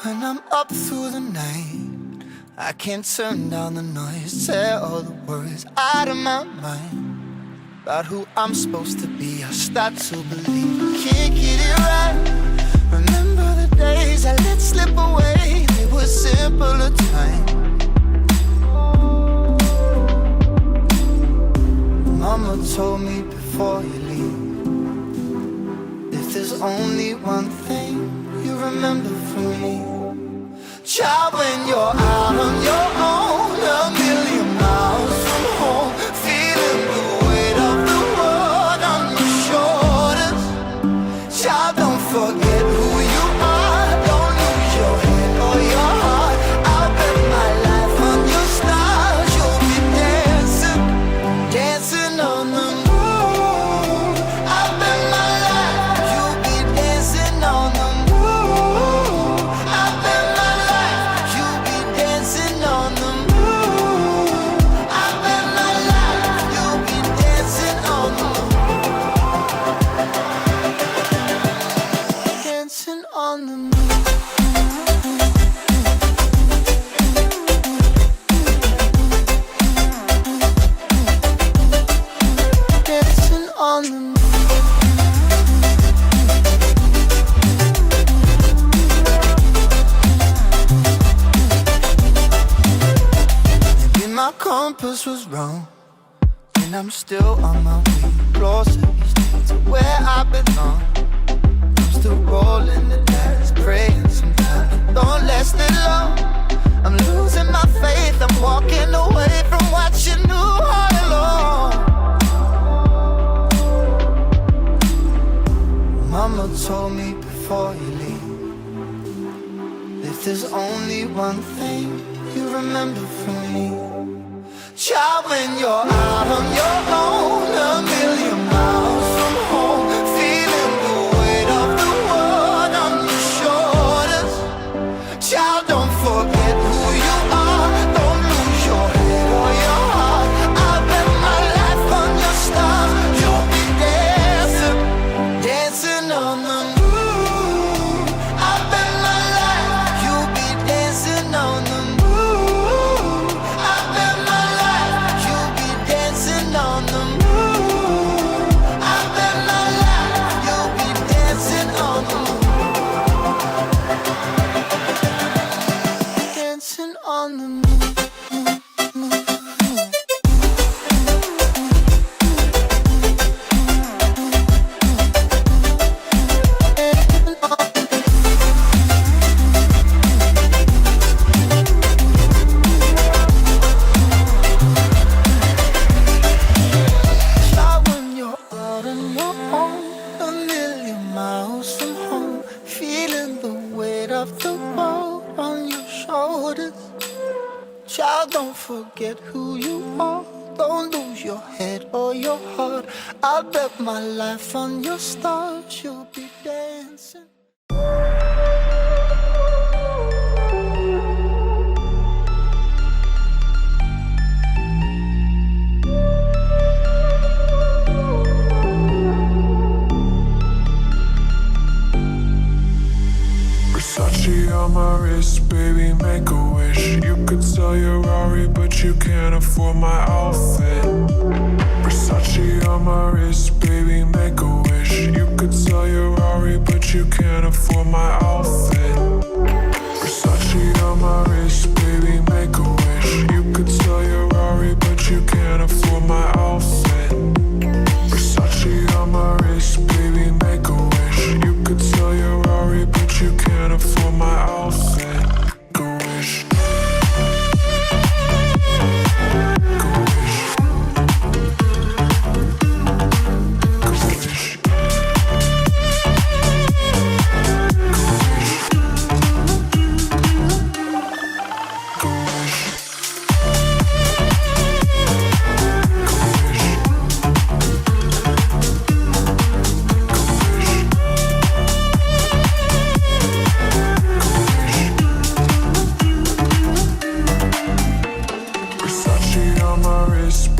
When I'm up through the night, I can't turn down the noise, tear all the words out of my mind about who I'm supposed to be. I start to believe I can't get it right. Remember the days I let slip away, they were simpler times. Mama told me before you leave, if there's only one thing you remember from me, child, when you're out on your own, a million miles from home, feeling the weight of the world on your shoulders. Child, don't forget who you are, don't lose your head or your heart. I'll bet my life on your stars, you'll be dancing, dancing on the moon. I'll bet my life you'll be dancing on the moon. I'll bet my life you'll be dancing on the moon. I'll bet my life you'll be dancing on the moon. Dancing on the moon. Dancing on the moon. Maybe my compass was wrong, and I'm still on my way closer each day to where I belong. I'm still rolling the dice, praying sometimes it don't last that long. I'm losing my faith, I'm walking away from what you knew all along. Mama told me before you leave, if there's only one thing you remember from me, child, when you're out on your own, a million miles from home, feeling the weight of the world on your shoulders. Child, don't forget who you are, don't lose your head or your heart. I'll bet my life on your stars, you'll be dancing, dancing on the moon. I'll bet my life you'll be dancing on the moon. I'll bet my life you'll be dancing on the moon. I'll bet my life you'll be dancing on the moon. Dancing on the moon. Child, when you're out on your own, a million miles from home, feeling the weight of the world on your shoulders. Child, don't forget who you are, don't lose your head or your heart. I'll bet my life on your stars, you'll be dancing. Versace on my wrist, baby, make a wish. You could sell your Rari, but you can't afford my outfit. Versace on my wrist, baby, make a wish. You could sell your Rari, but you can't afford my outfit. Versace on my wrist, baby, make a wish. You could sell your Rari, but you can't afford my outfit. Versace on my wrist, baby, make a wish. You could sell your Rari, but you can't afford my outfit. Go wish. Go wish. Go wish. Go wish. Versace on my wrist,